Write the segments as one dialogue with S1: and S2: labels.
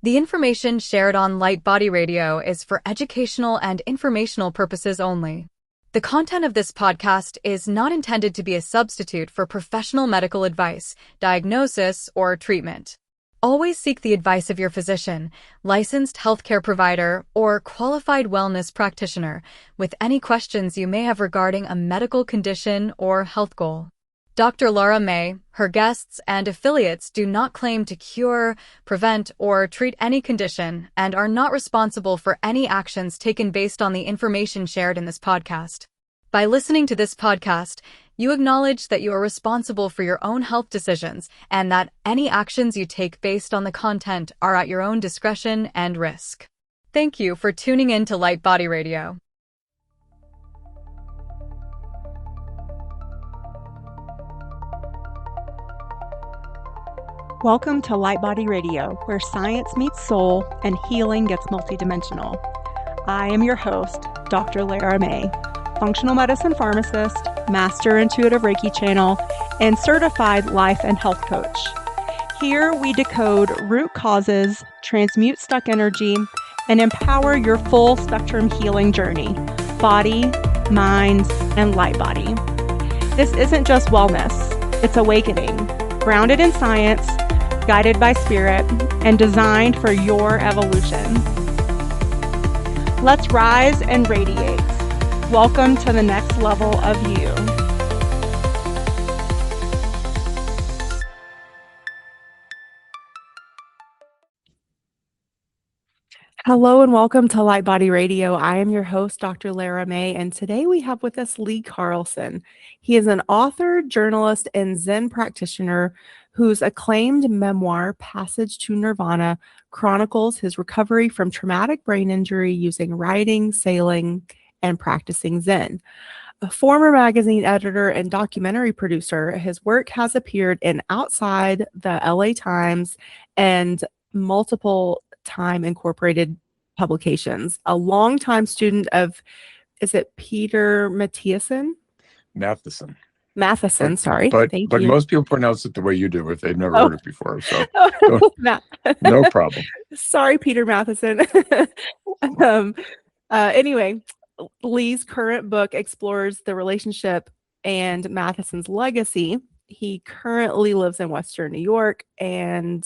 S1: The information shared on Light Body Radio is for educational and informational purposes only. The content of this podcast is not intended to be a substitute for professional medical advice, diagnosis, or treatment. Always seek the advice of your physician, licensed healthcare provider, or qualified wellness practitioner with any questions you may have regarding a medical condition or health goal. Dr. Lara May, her guests, and affiliates do not claim to cure, prevent, or treat any condition and are not responsible for any actions taken based on the information shared in this podcast. By listening to this podcast, you acknowledge that you are responsible for your own health decisions and that any actions you take based on the content are at your own discretion and risk. Thank you for tuning in to Light Body Radio.
S2: Welcome to Light Body Radio, where science meets soul and healing gets multidimensional. I am your host, Dr. Lara May, functional medicine pharmacist, master intuitive Reiki channel, and certified life and health coach. Here we decode root causes, transmute stuck energy, and empower your full spectrum healing journey, body, mind, and light body. This isn't just wellness, it's awakening, grounded in science, guided by spirit, and designed for your evolution. Let's rise and radiate. Welcome to the next level of you. Hello and welcome to Light Body Radio. I am your host, Dr. Lara May, and today we have with us Lee Carlson. He is an author, journalist, and Zen practitioner whose acclaimed memoir, Passage to Nirvana, chronicles his recovery from traumatic brain injury using writing, sailing, and practicing Zen. A former magazine editor and documentary producer, his work has appeared in Outside, the LA Times, and multiple Time Incorporated publications. A longtime student of, is it Peter Matheson, sorry.
S3: But
S2: Thank you.
S3: most people pronounce it the way you do if they've never heard it before. So no problem.
S2: Sorry, Peter Matheson. Anyway, Lee's current book explores the relationship and Matheson's legacy. He currently lives in Western New York, and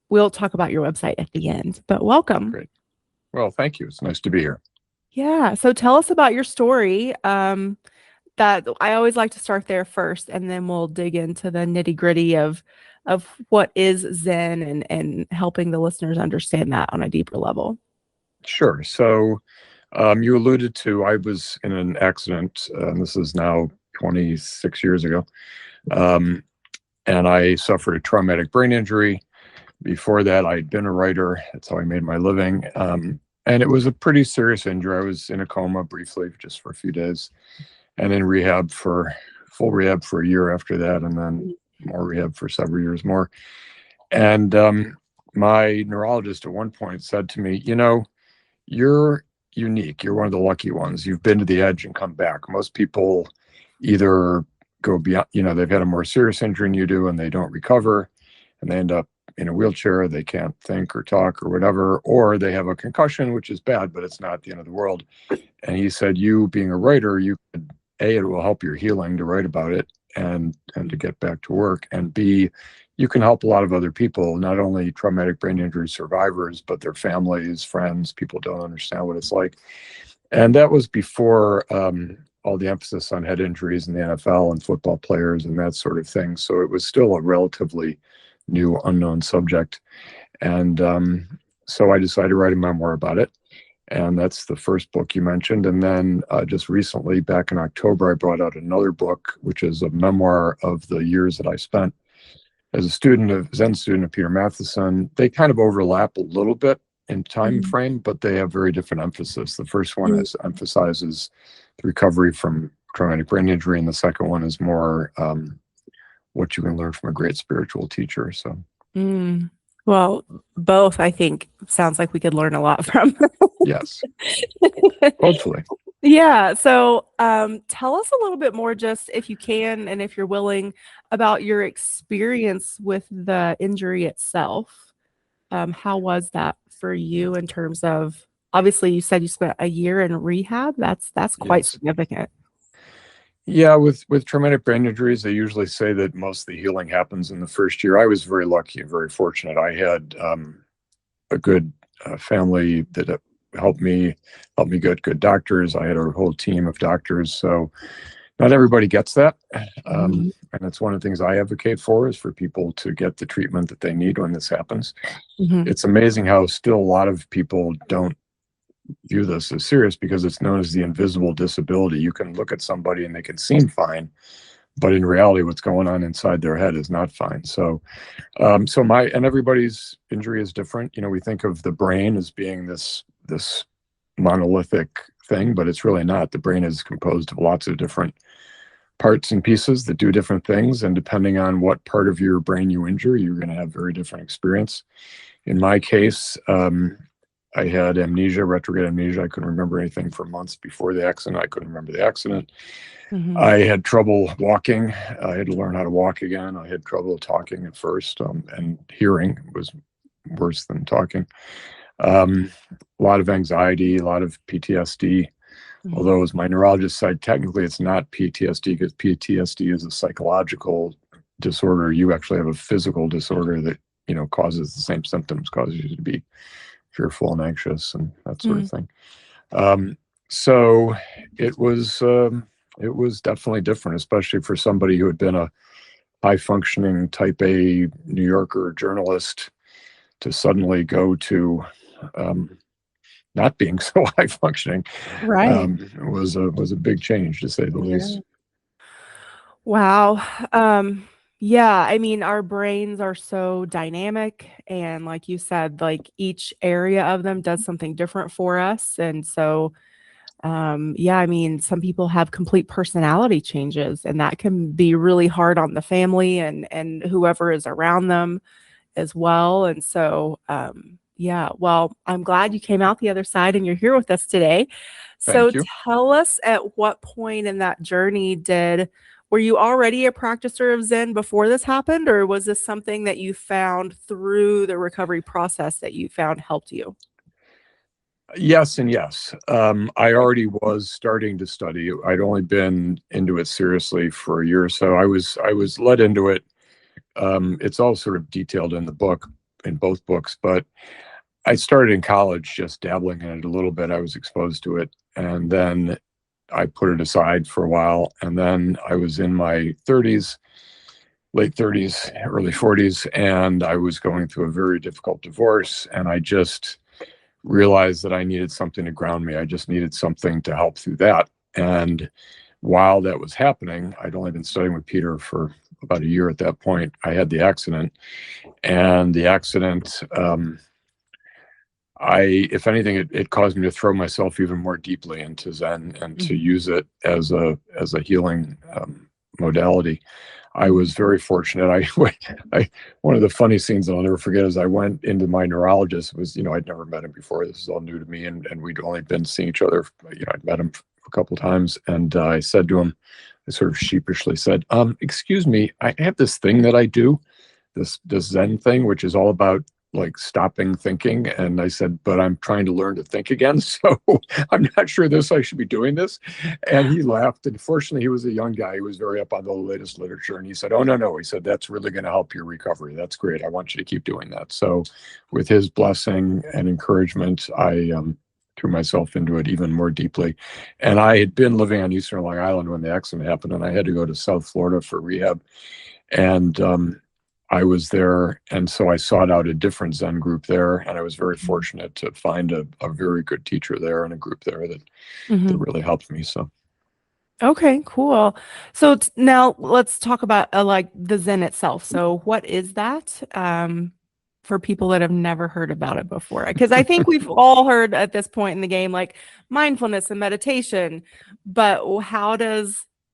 S2: we'll talk about your website at the end. But welcome.
S3: Great. Well, thank you. It's nice to be here.
S2: Yeah. So tell us about your story. That I always like to start there first, and then we'll dig into the nitty gritty of what is Zen and helping the listeners understand that on a deeper level.
S3: Sure. So you alluded to, I was in an accident, and this is now 26 years ago, and I suffered a traumatic brain injury. Before that, I'd been a writer. That's how I made my living. And it was a pretty serious injury. I was in a coma briefly, just for a few days, and in full rehab for a year after that, and then more rehab for several years more. And my neurologist at one point said to me, you're unique. You're one of the lucky ones. You've been to the edge and come back. Most people either go beyond, they've had a more serious injury than you do and they don't recover, and they end up in a wheelchair. They can't think or talk or whatever, or they have a concussion, which is bad, but it's not the end of the world. And he said, you being a writer, it will help your healing to write about it and to get back to work. And B, you can help a lot of other people, not only traumatic brain injury survivors, but their families, friends. People don't understand what it's like. And that was before all the emphasis on head injuries in the NFL and football players and that sort of thing. So it was still a relatively new, unknown subject. And so I decided to write a memoir about it. And that's the first book you mentioned. And then just recently, back in October, I brought out another book, which is a memoir of the years that I spent as a Zen student of Peter Matheson. They kind of overlap a little bit in time frame, but they have very different emphasis. The first one emphasizes the recovery from traumatic brain injury, and the second one is more what you can learn from a great spiritual teacher. So.
S2: Well, both, I think, sounds like we could learn a lot from.
S3: Yes. Hopefully.
S2: Yeah. So tell us a little bit more, just if you can, and if you're willing, about your experience with the injury itself. How was that for you in terms of, obviously you said you spent a year in rehab. That's quite
S3: Yes.
S2: significant.
S3: Yeah, with traumatic brain injuries, they usually say that most of the healing happens in the first year. I was very lucky and very fortunate. I had a good family that helped me get good doctors. I had a whole team of doctors, so not everybody gets that.
S2: Mhm.
S3: And that's one of the things I advocate for, is for people to get the treatment that they need when this happens.
S2: Mhm.
S3: It's amazing how still a lot of people don't view this as serious, because it's known as the invisible disability. You can look at somebody and they can seem fine, but in reality, what's going on inside their head is not fine. So, and everybody's injury is different. We think of the brain as being this monolithic thing, but it's really not. The brain is composed of lots of different parts and pieces that do different things, and depending on what part of your brain you injure, you're going to have very different experience. In my case, I had amnesia, retrograde amnesia. I couldn't remember anything for months before the accident. I couldn't remember the accident.
S2: Mhm.
S3: I had trouble walking. I had to learn how to walk again. I had trouble talking at first, and hearing was worse than talking. A lot of anxiety, a lot of PTSD.
S2: Mhm.
S3: Although, as my neurologist said, technically it's not PTSD, because PTSD is a psychological disorder. You actually have a physical disorder that causes the same symptoms, causes you to be fearful and anxious and that sort of
S2: Mhm.
S3: thing. So it was definitely different, especially for somebody who had been a high functioning type A New Yorker journalist, to suddenly go to not being so high functioning.
S2: Right.
S3: Was a big change, to say the
S2: Yeah.
S3: least.
S2: Wow. Yeah, I mean, our brains are so dynamic, and like you said, like each area of them does something different for us. And so, yeah, I mean, some people have complete personality changes, and that can be really hard on the family and whoever is around them as well. And so, yeah, well, I'm glad you came out the other side and you're here with us today. So
S3: Thank you.
S2: tell us, at what point in that journey were you already a practitioner of Zen before this happened, or was this something that you found through the recovery process that you found helped you?
S3: Yes and yes. I already was starting to study. I'd only been into it seriously for a year or so. I was led into it. It's all sort of detailed in the book, in both books, but I started in college just dabbling in it a little bit. I was exposed to it, and then I put it aside for a while. And then I was in my 30s, late 30s, early 40s, and I was going through a very difficult divorce. And I just realized that I needed something to ground me. I just needed something to help through that. And while that was happening, I'd only been studying with Peter for about a year at that point. I had the accident, and the accident, if anything, it caused me to throw myself even more deeply into Zen, and to
S2: Mhm.
S3: use it as a healing modality. I
S2: Mhm.
S3: was very fortunate. I one of the funny scenes that I'll never forget is I went into my neurologist. I'd never met him before. This is all new to me, and we'd only been seeing each other. I'd met him a couple of times, and I said to him, I sort of sheepishly said, "Excuse me, I have this thing that I do, this Zen thing, which is all about like stopping thinking." And I said, "But I'm trying to learn to think again, so I'm not sure I should be doing this." And he laughed. And fortunately, he was a young guy. He was very up on the latest literature. And he said, "Oh, no, no." He said, "That's really going to help your recovery. That's great. I want you to keep doing that." So with his blessing and encouragement, I threw myself into it even more deeply. And I had been living on Eastern Long Island when the accident happened, and I had to go to South Florida for rehab. And I was there, and so I sought out a different Zen group there, and I was very fortunate to find a very good teacher there, and a group there that
S2: Mhm.
S3: really helped me. So
S2: Okay, cool. So now let's talk about like the Zen itself. So what is that? For people that have never heard about it before, because I think we've all heard at this point in the game like mindfulness and meditation, but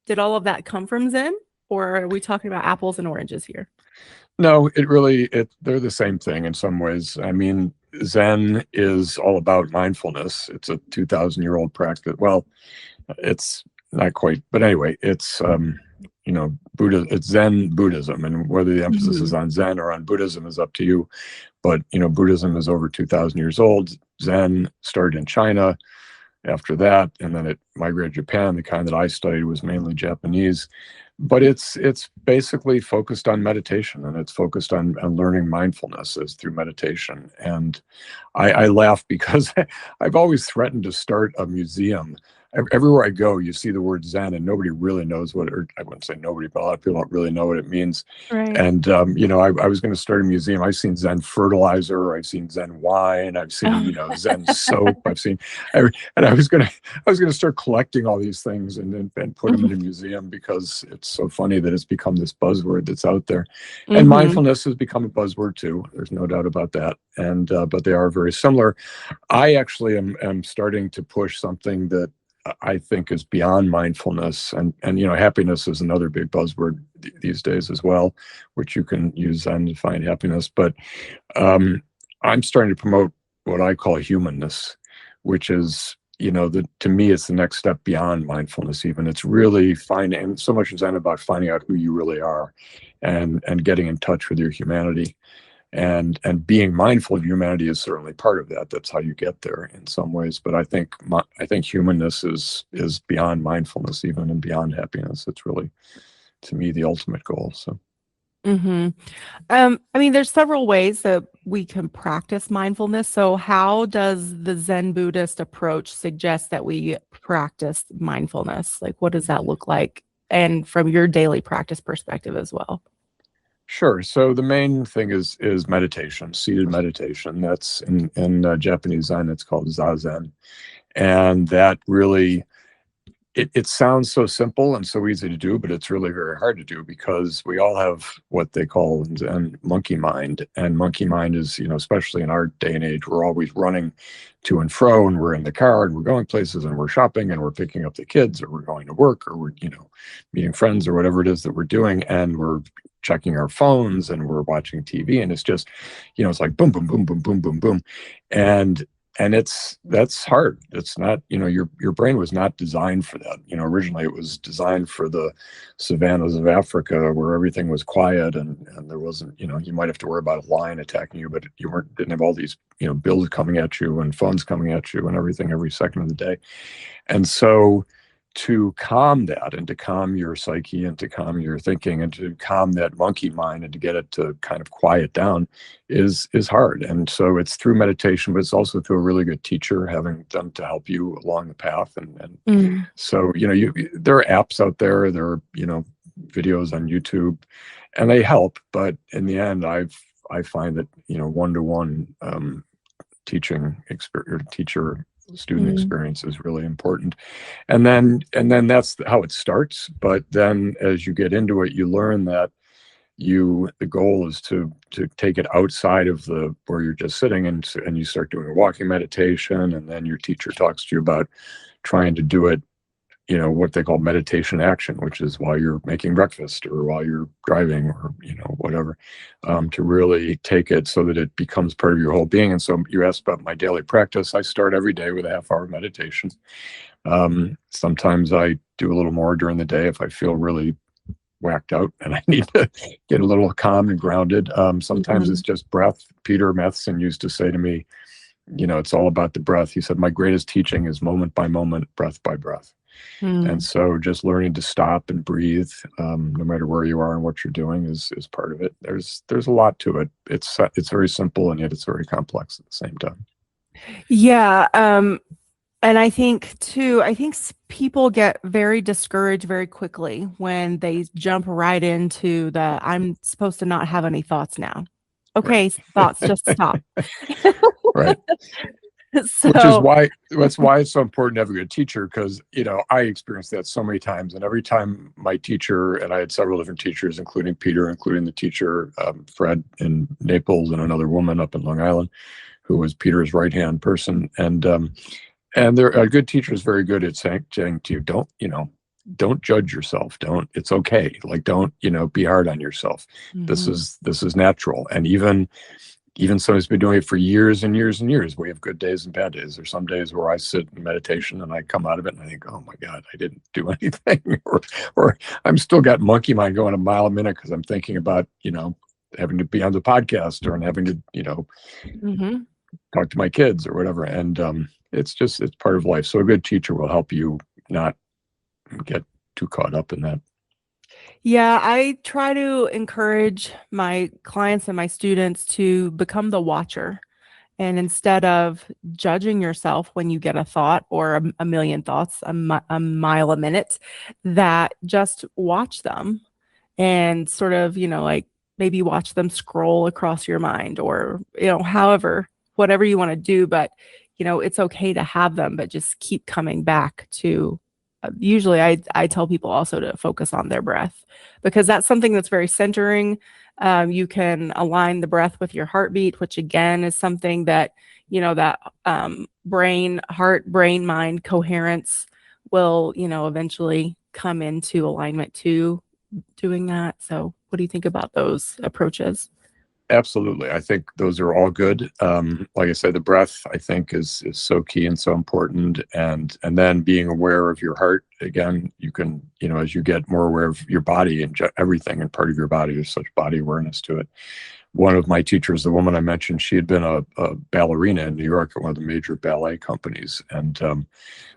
S2: did all of that come from Zen, or are we talking about apples and oranges here?
S3: no, they're the same thing in some ways. I mean, Zen is all about mindfulness. It's a 2,000-year-old practice. Well, it's not quite, but anyway, Buddha, it's Zen Buddhism, and whether the emphasis is
S2: Mhm.
S3: on Zen or on Buddhism is up to you. But, Buddhism is over 2,000 years old. Zen started in China after that, and then it migrated to Japan. The kind that I studied was mainly Japanese. But it's basically focused on meditation, and it's focused on learning mindfulness as through meditation. And I laugh because I've always threatened to start a museum. Everywhere I go, you see the word Zen, and nobody really knows or I wouldn't say nobody, but a lot of people don't really know what it means.
S2: Right.
S3: And, I was going to start a museum. I've seen Zen fertilizer. I've seen Zen wine. I've seen, Zen soap. And I was going to start collecting all these things and put them in a museum, because it's so funny that it's become this buzzword that's out there. And
S2: Mhm.
S3: mindfulness has become a buzzword too. There's no doubt about that. And, but they are very similar. I actually am starting to push something that I think is beyond mindfulness, and happiness is another big buzzword these days as well, which you can use Zen to find happiness. But I'm starting to promote what I call humanness, which is, to me, it's the next step beyond mindfulness. Even it's really finding, and so much Zen about finding out who you really are, and getting in touch with your humanity. And being mindful of humanity is certainly part of that. That's how you get there in some ways. But I think humanness is beyond mindfulness, even, and beyond happiness. It's really, to me, the ultimate goal. So
S2: Mhm. I mean, there's several ways that we can practice mindfulness. So, how does the Zen Buddhist approach suggest that we practice mindfulness? Like, what does that look like? And from your daily practice perspective as well.
S3: sure. So the main thing is meditation, seated meditation. That's in Japanese Zen. It's called zazen, and that really, it sounds so simple and so easy to do, but it's really very hard to do, because we all have what they call Zen monkey mind. And monkey mind is, especially in our day and age, we're always running to and fro, and we're in the car, and we're going places, and we're shopping, and we're picking up the kids, or we're going to work, or we're, meeting friends, or whatever it is that we're doing. And we're checking our phones, and we're watching TV. And it's just, it's like boom, boom, boom, boom, boom, boom, boom. And that's hard. It's not, your brain was not designed for that. Originally it was designed for the savannas of Africa, where everything was quiet, and there wasn't, you might have to worry about a lion attacking you, but you didn't have all these, bills coming at you, and phones coming at you, and everything every second of the day. And so, to calm that, and to calm your psyche, and to calm your thinking, and to calm that monkey mind, and to get it to kind of quiet down, is hard. And so it's through meditation, but it's also through a really good teacher, having them to help you along the path. And
S2: Mm.
S3: so, there are apps out there, there are, videos on YouTube, and they help. But in the end, I find that, one-to-one teaching experience, teacher student
S2: Mm.
S3: experience is really important. And then that's how it starts. But then as you get into it, you learn that the goal is to take it outside of where you're just sitting, and you start doing a walking meditation. And then your teacher talks to you about trying to do it, what they call meditation action, which is while you're making breakfast, or while you're driving, or, whatever, to really take it so that it becomes part of your whole being. And so you asked about my daily practice. I start every day with a half-hour meditation. Sometimes I do a little more during the day if I feel really whacked out and I need to get a little calm and grounded. Sometimes it's
S2: Mhm.
S3: just breath. Peter Matheson used to say to me, it's all about the breath. He said, my greatest teaching is moment by moment, breath by breath. And
S2: Mm.
S3: so just learning to stop and breathe, no matter where you are and what you're doing, is part of it. There's a lot to it. It's very simple, and yet it's very complex at the same time.
S2: Yeah. And I think too, people get very discouraged very quickly when they jump right into I'm supposed to not have any thoughts now.
S3: Right.
S2: Okay, thoughts, just stop.
S3: Right.
S2: So,
S3: That's why it's so important to have a good teacher, because, I experienced that so many times. And every time my teacher, and I had several different teachers, including Peter, including the teacher, Fred in Naples, and another woman up in Long Island, who was Peter's right-hand person. And a good teacher is very good at saying to you, don't judge yourself. It's okay. Like, don't, be hard on yourself. This
S2: Mhm.
S3: is natural. And even even somebody's been doing it for years and years and years. We have good days and bad days. There's some days where I sit in meditation and I come out of it and I think, oh my God, I didn't do anything. or I'm still got monkey mind going a mile a minute because I'm thinking about, having to be on the podcast or having to,
S2: Mm-hmm.
S3: talk to my kids or whatever. And it's part of life. So a good teacher will help you not get too caught up in that.
S2: Yeah, I try to encourage my clients and my students to become the watcher. And instead of judging yourself when you get a thought or a million thoughts, a mile a minute, that just watch them and sort of, like maybe watch them scroll across your mind or, whatever you want to do. But, it's okay to have them, but just keep coming back to, usually I tell people also to focus on their breath because that's something that's very centering. You can align the breath with your heartbeat, which again is something that, that heart, brain, mind coherence will, eventually come into alignment to doing that. So what do you think about those approaches?
S3: Absolutely. I think those are all good. Like I said, the breath, I think, is so key and so important. And then being aware of your heart. Again, you can, as you get more aware of your body and everything and part of your body, there's such body awareness to it. One of my teachers, the woman I mentioned, she had been a ballerina in New York at one of the major ballet companies. And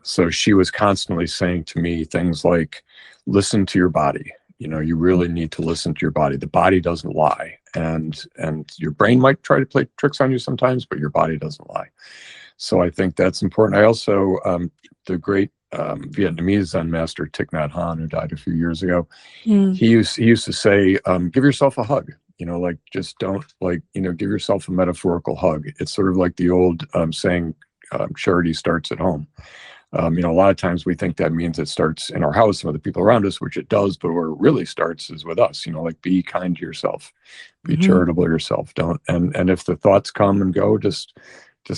S3: so she was constantly saying to me things like, listen to your body. You really need to listen to your body. The body doesn't lie. And your brain might try to play tricks on you sometimes, but your body doesn't lie. So I think that's important. I also, the great Vietnamese Zen master Thich Nhat Hanh, who died a few years ago, he used to say, give yourself a hug. Just don't give yourself a metaphorical hug. It's sort of like the old saying, charity starts at home. A lot of times we think that means it starts in our house and with the people around us, which it does, but where it really starts is with us. Be kind to yourself, be charitable to yourself. Don't, and if the thoughts come and go, just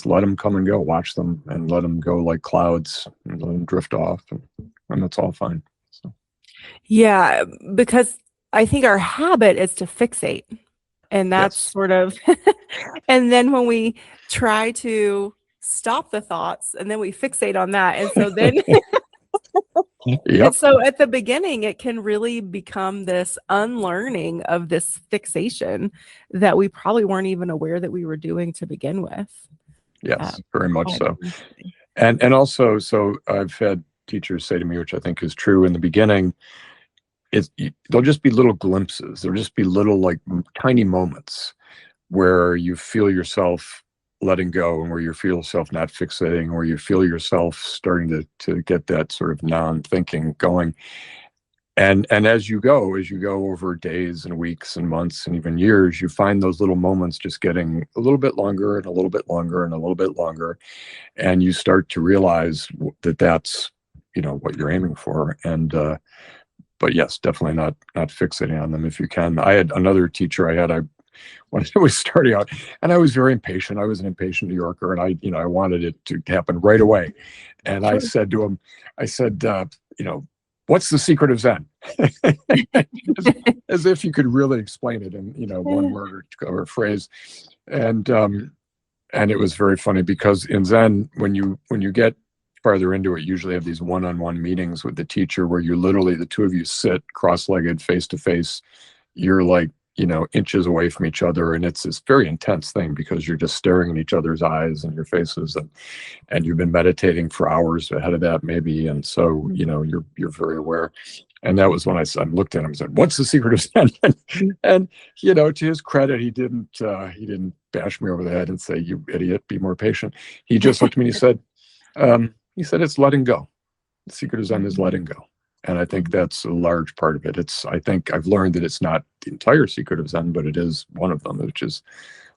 S3: let them come and go, watch them and let them go like clouds and let them drift off and that's all fine. So.
S2: Yeah, because I think our habit is to fixate and that's sort of, and then when we try to stop the thoughts and then we fixate on that. And so then, and so at the beginning, it can really become this unlearning of this fixation that we probably weren't even aware that we were doing to begin with.
S3: Yes, very much so. And also, so I've had teachers say to me, which I think is true in the beginning, there'll just be little glimpses. There'll just be little like tiny moments where you feel yourself letting go and where you feel yourself not fixating, where you feel yourself starting to get that sort of non-thinking going. And as you go over days and weeks and months and even years, you find those little moments just getting a little bit longer and a little bit longer and a little bit longer. And you start to realize that that's, what you're aiming for. And, but yes, definitely not fixating on them if you can. I had another teacher when I was starting out, and I was very impatient. I was an impatient New Yorker, and I wanted it to happen right away. And I said to him, what's the secret of Zen? as if you could really explain it in, one word or phrase. And it was very funny because in Zen, when you get farther into it, you usually have these one-on-one meetings with the teacher where you literally, the two of you sit cross-legged face to face. You're like, inches away from each other. And it's this very intense thing because you're just staring in each other's eyes and your faces and you've been meditating for hours ahead of that maybe. And so, you're very aware. And that was when I looked at him and said, what's the secret of Zen? And, to his credit, he didn't bash me over the head and say, you idiot, be more patient. He just looked at me and he said, it's letting go. The secret of Zen is letting go. And I think that's a large part of it. I think I've learned that it's not the entire secret of Zen, but it is one of them, which is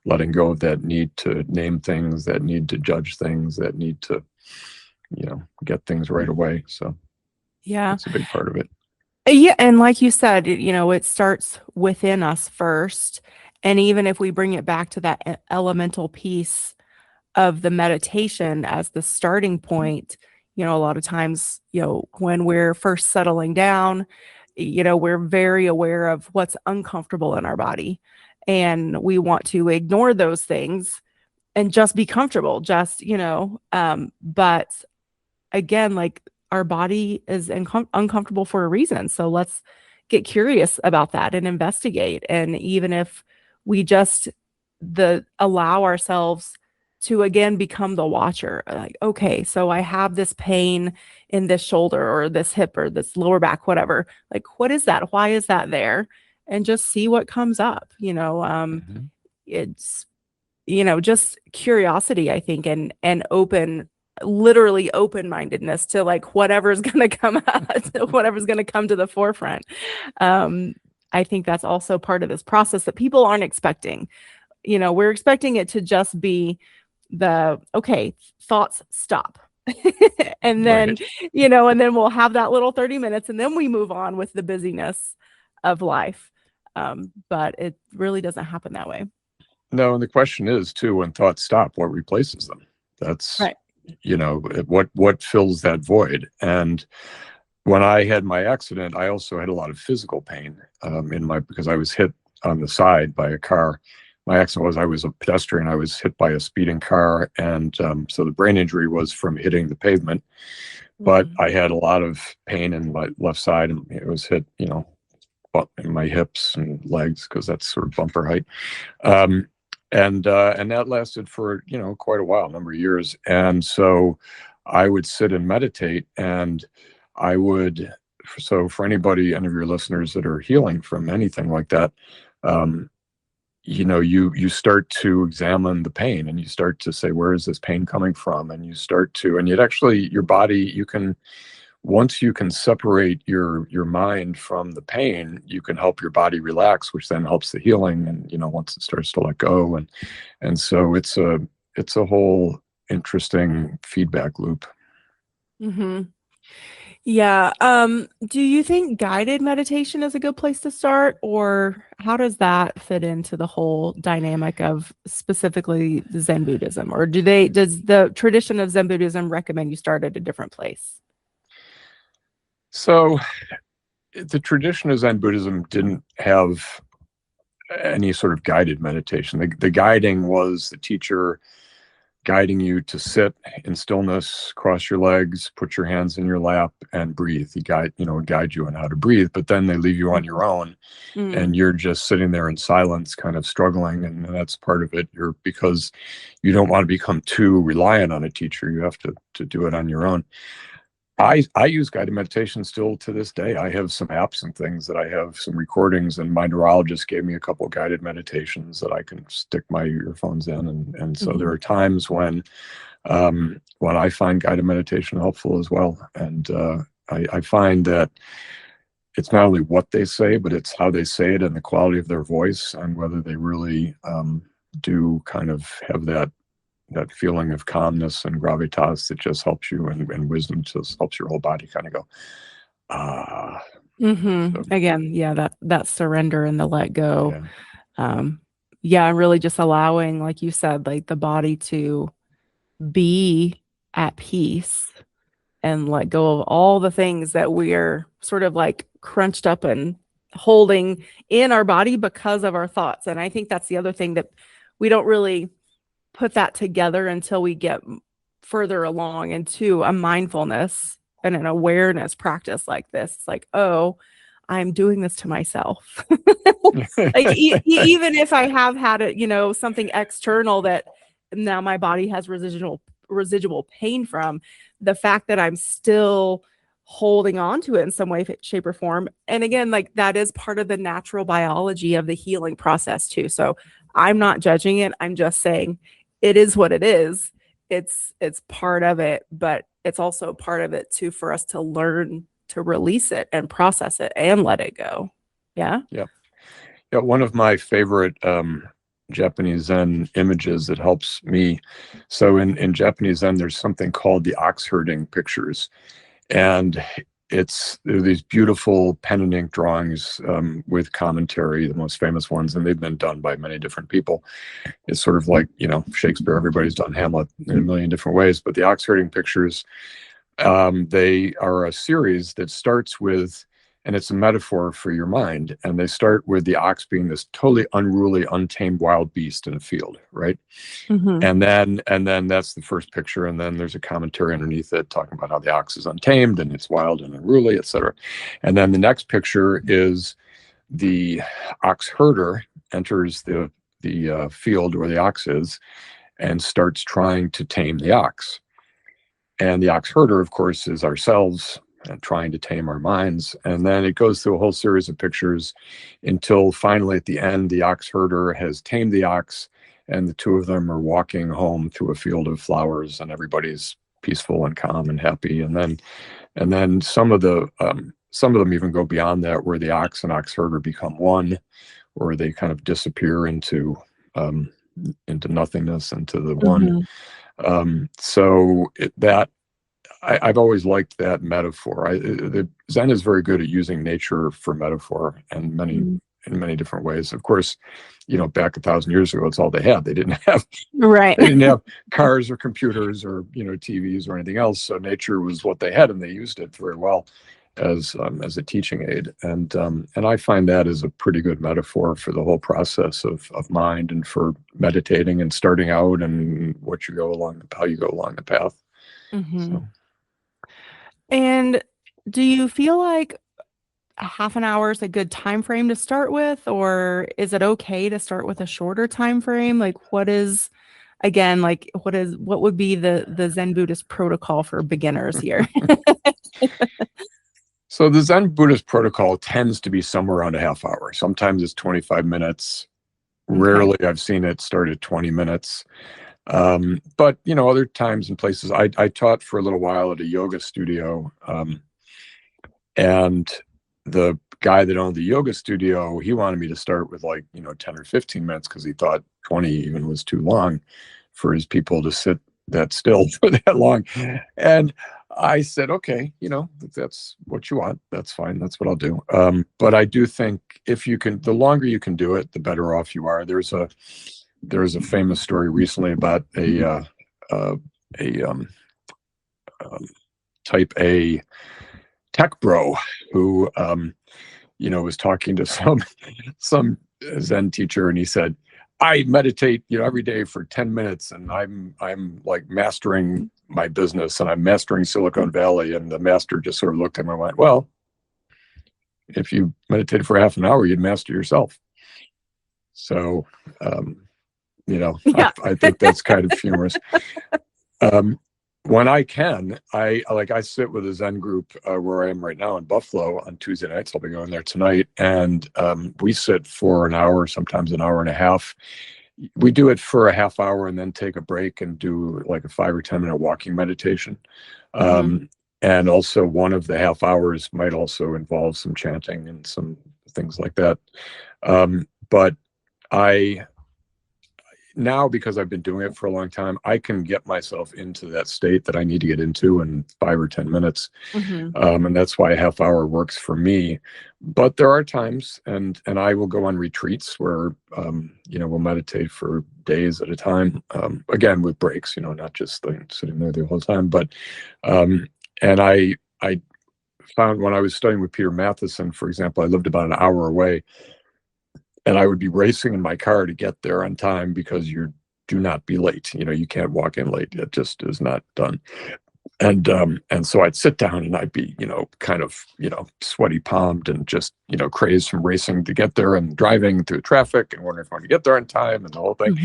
S3: letting go of that need to name things, that need to judge things, that need to, get things right away. So yeah, it's a big part of it.
S2: Yeah. And like you said, it starts within us first. And even if we bring it back to that elemental piece of the meditation as the starting point, a lot of times, when we're first settling down, we're very aware of what's uncomfortable in our body. and we want to ignore those things and just be comfortable, but again, like our body is uncomfortable for a reason. So let's get curious about that and investigate. And even if we just allow ourselves to again become the watcher, like, okay, so I have this pain in this shoulder or this hip or this lower back, whatever. Like, what is that? Why is that there? And just see what comes up. It's just curiosity, I think, and literally open-mindedness to like whatever's going to come out, whatever's going to come to the forefront. I think that's also part of this process that people aren't expecting. We're expecting it to just be okay, thoughts stop. And then,
S3: Right.
S2: And then we'll have that little 30 minutes and then we move on with the busyness of life. But it really doesn't happen that way.
S3: No, and the question is too, when thoughts stop, what replaces them? That's
S2: right.
S3: What fills that void. And when I had my accident, I also had a lot of physical pain because I was hit on the side by a car. My accident was I was a pedestrian. I was hit by a speeding car, and so the brain injury was from hitting the pavement. But I had a lot of pain in my left side, and it was hit, in my hips and legs because that's sort of bumper height. And that lasted for, quite a while, a number of years. And so I would sit and meditate, and so for any of your listeners that are healing from anything like that, you start to examine the pain, and you start to say, where is this pain coming from? And and your body, once you can separate your mind from the pain, you can help your body relax, which then helps the healing. And, once it starts to let go. And so it's a whole interesting feedback loop.
S2: Mm-hmm. Yeah. Do you think guided meditation is a good place to start, or how does that fit into the whole dynamic of specifically Zen Buddhism? Or does the tradition of Zen Buddhism recommend you start at a different place?
S3: So the tradition of Zen Buddhism didn't have any sort of guided meditation. The guiding was the teacher guiding you to sit in stillness, cross your legs, put your hands in your lap, and breathe. He guide you on how to breathe, but then they leave you on your own, and you're just sitting there in silence, kind of struggling. And that's part of it. Because you don't want to become too reliant on a teacher. You have to do it on your own. I use guided meditation still to this day. I have some apps and things that I have some recordings, and my neurologist gave me a couple of guided meditations that I can stick my earphones in. And so there are times when I find guided meditation helpful as well. And I find that it's not only what they say, but it's how they say it and the quality of their voice, and whether they really do kind of have that feeling of calmness and gravitas that just helps you, and wisdom just helps your whole body kind of go,
S2: So, again, yeah, that surrender and the let go. Yeah. Really just allowing, like you said, like the body to be at peace and let go of all the things that we're sort of like crunched up and holding in our body because of our thoughts. And I think that's the other thing, that we don't really put that together until we get further along into a mindfulness and an awareness practice like this. It's like, oh, I'm doing this to myself. Like even if I have had it, something external that now my body has residual pain from, the fact that I'm still holding on to it in some way, shape, or form. And again, like that is part of the natural biology of the healing process too. So I'm not judging it. I'm just saying it is what it is. It's part of it, but it's also part of it too, for us to learn to release it and process it and let it go. Yeah.
S3: Yeah. One of my favorite Japanese Zen images that helps me. So in Japanese Zen, there's something called the ox herding pictures. And there are these beautiful pen and ink drawings with commentary, the most famous ones, and they've been done by many different people. It's sort of like, Shakespeare, everybody's done Hamlet in a million different ways, but the ox herding pictures, they are a series that starts with and it's a metaphor for your mind. And they start with the ox being this totally unruly, untamed wild beast in a field, right?
S2: Mm-hmm.
S3: And then that's the first picture, and then there's a commentary underneath it talking about how the ox is untamed and it's wild and unruly, etc. And then the next picture is the ox herder enters the field where the ox is and starts trying to tame the ox. And the ox herder, of course, is ourselves and trying to tame our minds. And then it goes through a whole series of pictures until finally at the end, the ox herder has tamed the ox, and the two of them are walking home through a field of flowers, and everybody's peaceful and calm and happy. And then some of them even go beyond that, where the ox and ox herder become one, or they kind of disappear into nothingness, into the one. I've always liked that metaphor. The Zen is very good at using nature for metaphor, and in many different ways. Of course, back 1,000 years ago, it's all they had. They didn't have
S2: Right.
S3: They didn't have cars or computers or TVs or anything else. So nature was what they had, and they used it very well as a teaching aid. And I find that is a pretty good metaphor for the whole process of mind, and for meditating and starting out, and how you go along the path. So.
S2: And do you feel like a half an hour is a good time frame to start with, or is it okay to start with a shorter time frame? Like, what would be the Zen Buddhist protocol for beginners here?
S3: So the Zen Buddhist protocol tends to be somewhere around a half hour. Sometimes it's 25 minutes. Rarely I've seen it start at 20 minutes. But other times and places, I taught for a little while at a yoga studio, and the guy that owned the yoga studio, he wanted me to start with 10 or 15 minutes, because he thought 20 even was too long for his people to sit that still for that long. And I said, okay, if that's what you want, that's fine. That's what I'll do. But I do think the longer you can do it, the better off you are. There's a famous story recently about a type A tech bro who was talking to some Zen teacher, and he said, I meditate every day for 10 minutes, and I'm like mastering my business, and I'm mastering Silicon Valley. And the master just sort of looked at him and went, well, if you meditated for half an hour, you'd master yourself. So I think that's kind of humorous. When I can, I sit with a Zen group where I am right now in Buffalo on Tuesday nights. I'll be going there tonight, and we sit for an hour, sometimes an hour and a half. We do it for a half hour and then take a break and do like a 5 or 10 minute walking meditation. And also one of the half hours might also involve some chanting and some things like that. But now, because I've been doing it for a long time, I can get myself into that state that I need to get into in 5 or 10 minutes. And that's why a half hour works for me. But there are times, and I will go on retreats where, we'll meditate for days at a time, again, with breaks, not just sitting there the whole time. But, and I found when I was studying with Peter Matheson, for example, I lived about an hour away. And I would be racing in my car to get there on time, because you do not be late. You can't walk in late. It just is not done. And so I'd sit down and I'd be, kind of, sweaty palmed and just, crazed from racing to get there and driving through traffic and wondering if I'm going to get there on time and the whole thing.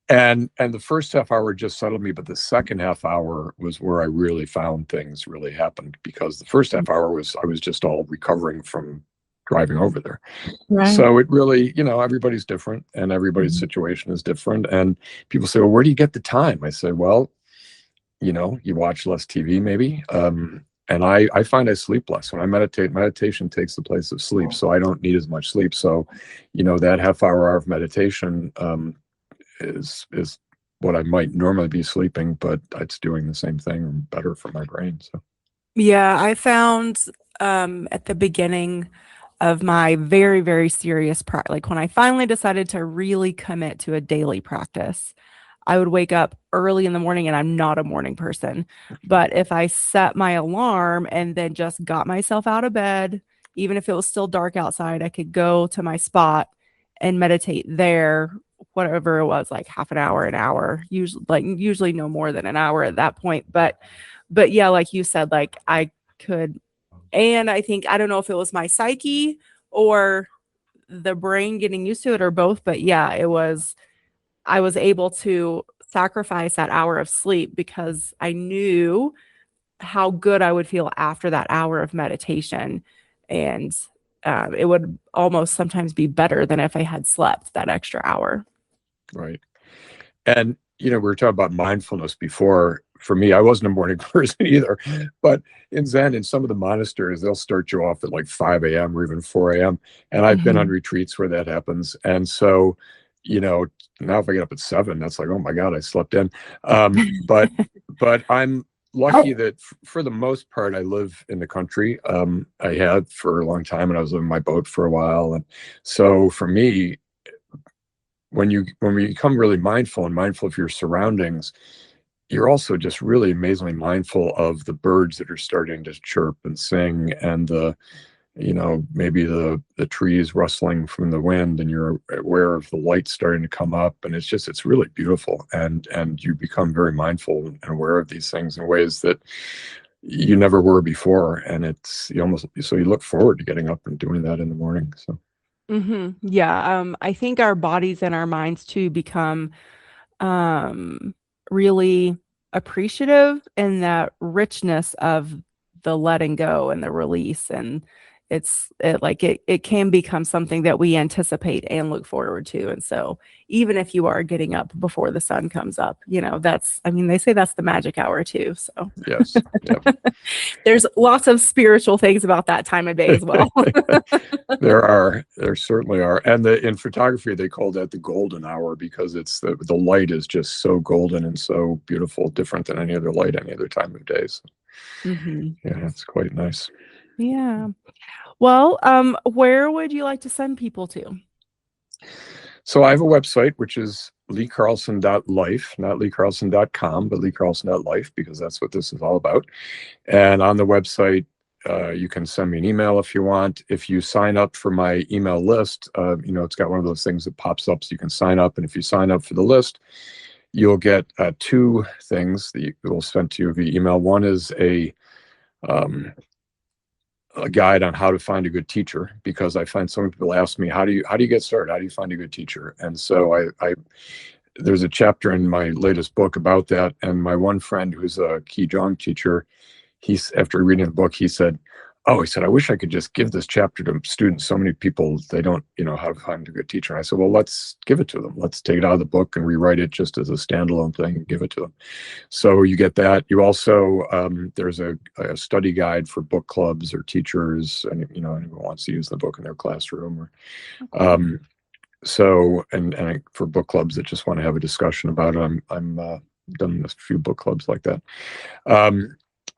S3: And the first half hour just settled me, but the second half hour was where I really found things really happened, because the first half hour I was just all recovering from driving over there. Right. So it really, everybody's different, and everybody's situation is different. And people say, well, where do you get the time? I say, well, you watch less TV maybe. And I find I sleep less when I meditate. Meditation takes the place of sleep. So I don't need as much sleep. So, that half hour of meditation is what I might normally be sleeping, but it's doing the same thing, or better for my brain. So.
S2: Yeah, I found at the beginning of my very, very serious practice, like when I finally decided to really commit to a daily practice, I would wake up early in the morning, and I'm not a morning person. But if I set my alarm and then just got myself out of bed, even if it was still dark outside, I could go to my spot and meditate there, whatever it was, like half an hour, usually no more than an hour at that point. But yeah, like you said, like I could, and I think, I don't know if it was my psyche or the brain getting used to it or both, but yeah, I was able to sacrifice that hour of sleep because I knew how good I would feel after that hour of meditation. And it would almost sometimes be better than if I had slept that extra hour.
S3: Right. And, we were talking about mindfulness before. For me, I wasn't a morning person either. But in Zen, in some of the monasteries, they'll start you off at like 5 a.m. or even 4 a.m. And I've been on retreats where that happens. And so, now if I get up at 7, that's like, oh my God, I slept in. But I'm lucky that for the most part, I live in the country. I had for a long time, and I was in my boat for a while. And so for me, when we become really mindful and mindful of your surroundings, you're also just really amazingly mindful of the birds that are starting to chirp and sing, and maybe the trees rustling from the wind, and you're aware of the light starting to come up, and it's really beautiful, and you become very mindful and aware of these things in ways that you never were before, and you look forward to getting up and doing that in the morning. So
S2: yeah, I think our bodies and our minds too become really appreciative in that richness of the letting go and the release, and it can become something that we anticipate and look forward to. And so even if you are getting up before the sun comes up, they say that's the magic hour too. So
S3: yes, yeah.
S2: There's lots of spiritual things about that time of day as well.
S3: There certainly are. And in photography, they call that the golden hour, because it's the light is just so golden and so beautiful, different than any other light, any other time of day. So, yeah, it's quite nice.
S2: Yeah. Well, where would you like to send people to?
S3: So I have a website, which is leecarlson.life, not leecarlson.com, but leecarlson.life, because that's what this is all about. And on the website, you can send me an email if you want. If you sign up for my email list, it's got one of those things that pops up so you can sign up. And if you sign up for the list, you'll get 2 things that will send to you via email. One is a guide on how to find a good teacher, because I find some people ask me, how do you get started? How do you find a good teacher? And so there's a chapter in my latest book about that. And my one friend, who's a Qigong teacher, after reading the book, he said, I wish I could just give this chapter to students. So many people, they don't, how to find a good teacher. And I said, well, let's give it to them. Let's take it out of the book and rewrite it just as a standalone thing and give it to them. So you get that. You also, there's a study guide for book clubs or teachers, and, anyone wants to use the book in their classroom. Or, so, and for book clubs that just want to have a discussion about it, I'm done a few book clubs like that.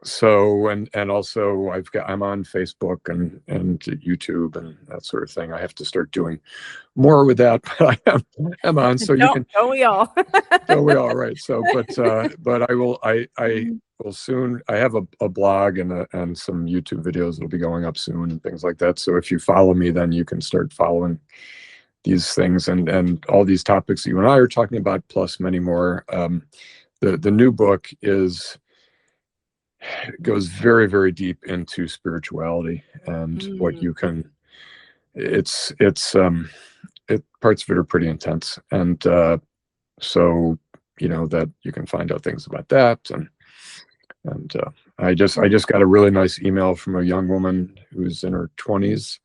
S3: So, and also I'm on Facebook and YouTube and that sort of thing. I have to start doing more with that, but I'm on. So
S2: don't we all?
S3: Don't we all? Right. So, but I will soon. I have a blog and some YouTube videos that'll be going up soon and things like that. So if you follow me, then you can start following these things and all these topics that you and I are talking about, plus many more. The new book goes very, very deep into spirituality and what you can. Parts of it are pretty intense, and so that you can find out things about that. And I just got a really nice email from a young woman who's in her 20s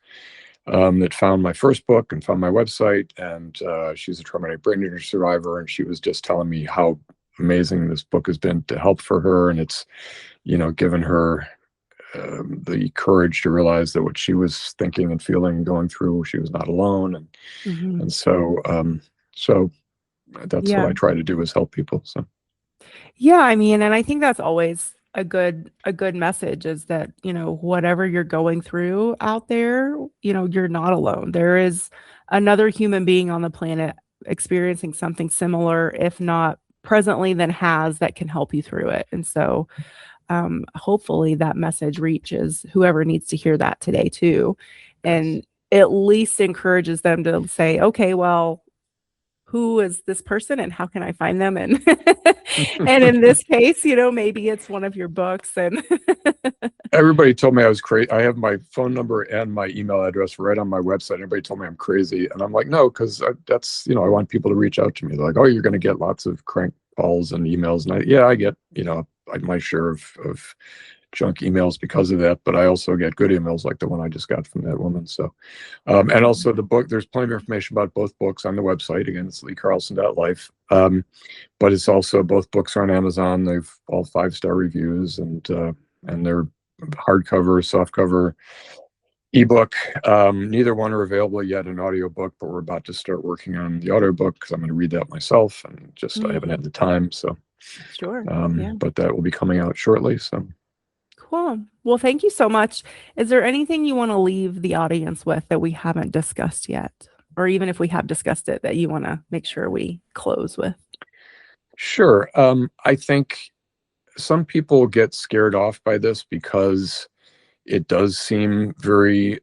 S3: that found my first book and found my website, and she's a traumatic brain injury survivor, and she was just telling me how amazing this book has been to help for her, and it's given her the courage to realize that what she was thinking and feeling and going through, she was not alone. And so that's what I try to do, is help people. So
S2: yeah, and I think that's always a good message, is that whatever you're going through out there, you're not alone. There is another human being on the planet experiencing something similar, if not presently, that can help you through it. And so hopefully that message reaches whoever needs to hear that today too. And at least encourages them to say, okay, well, who is this person and how can I find them? And and in this case, maybe it's one of your books. And
S3: everybody told me I was crazy. I have my phone number and my email address right on my website. Everybody told me I'm crazy. And I'm like, no, because that's, I want people to reach out to me. They're like, oh, you're going to get lots of crank calls and emails. And I get, my share of junk emails because of that, but I also get good emails like the one I just got from that woman. So, and also the book, there's plenty of information about both books on the website. Again, it's leecarlson.life. But it's also, both books are on Amazon. They've all 5-star reviews, and they're hardcover, softcover, ebook. Neither one are available yet in audiobook, but we're about to start working on the audiobook because I'm going to read that myself, and I haven't had the time. So,
S2: sure.
S3: But that will be coming out shortly. So.
S2: Cool. Well, thank you so much. Is there anything you want to leave the audience with that we haven't discussed yet? Or even if we have discussed it, that you want to make sure we close with?
S3: Sure. I think some people get scared off by this because it does seem very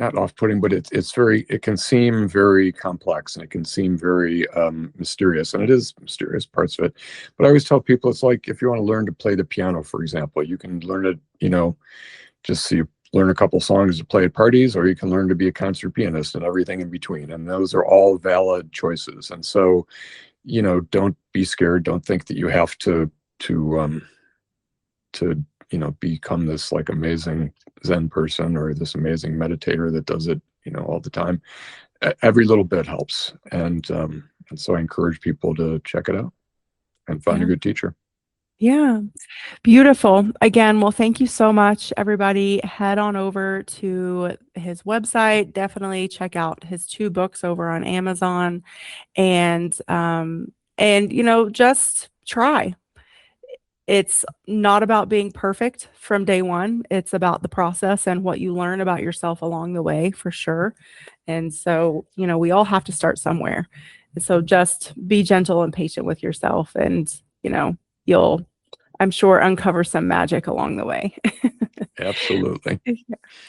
S3: not off-putting, but it can seem very complex, and it can seem very mysterious, and it is mysterious, parts of it. But I always tell people, it's like if you want to learn to play the piano, for example, you can learn it, just so you learn a couple songs to play at parties, or you can learn to be a concert pianist and everything in between. And those are all valid choices. And so, don't be scared. Don't think that you have to become this like amazing Zen person or this amazing meditator that does it, all the time. Every little bit helps. And so I encourage people to check it out and find a good teacher.
S2: Yeah. Beautiful. Again, well, thank you so much, everybody. Head on over to his website. Definitely check out his 2 books over on Amazon, and just try. It's not about being perfect from day one. It's about the process and what you learn about yourself along the way, for sure. And so, we all have to start somewhere. And so just be gentle and patient with yourself, and, you'll, I'm sure, uncover some magic along the way.
S3: Absolutely.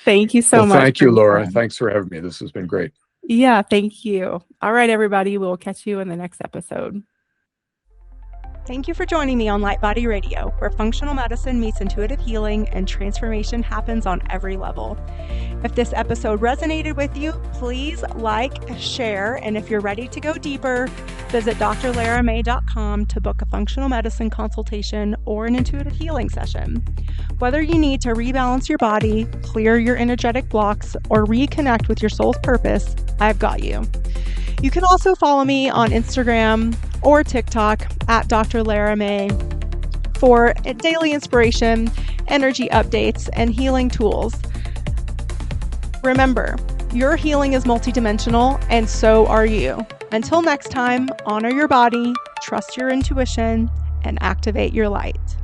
S2: Thank you so much.
S3: Thank you, Laura. Thanks for having me. This has been great.
S2: Yeah, thank you. All right, everybody. We'll catch you in the next episode.
S4: Thank you for joining me on Light Body Radio, where functional medicine meets intuitive healing and transformation happens on every level. If this episode resonated with you, please like, share, and if you're ready to go deeper, visit drlaramay.com to book a functional medicine consultation or an intuitive healing session. Whether you need to rebalance your body, clear your energetic blocks, or reconnect with your soul's purpose, I've got you. You can also follow me on Instagram or TikTok at Dr. Lara May for daily inspiration, energy updates, and healing tools. Remember, your healing is multidimensional, and so are you. Until next time, honor your body, trust your intuition, and activate your light.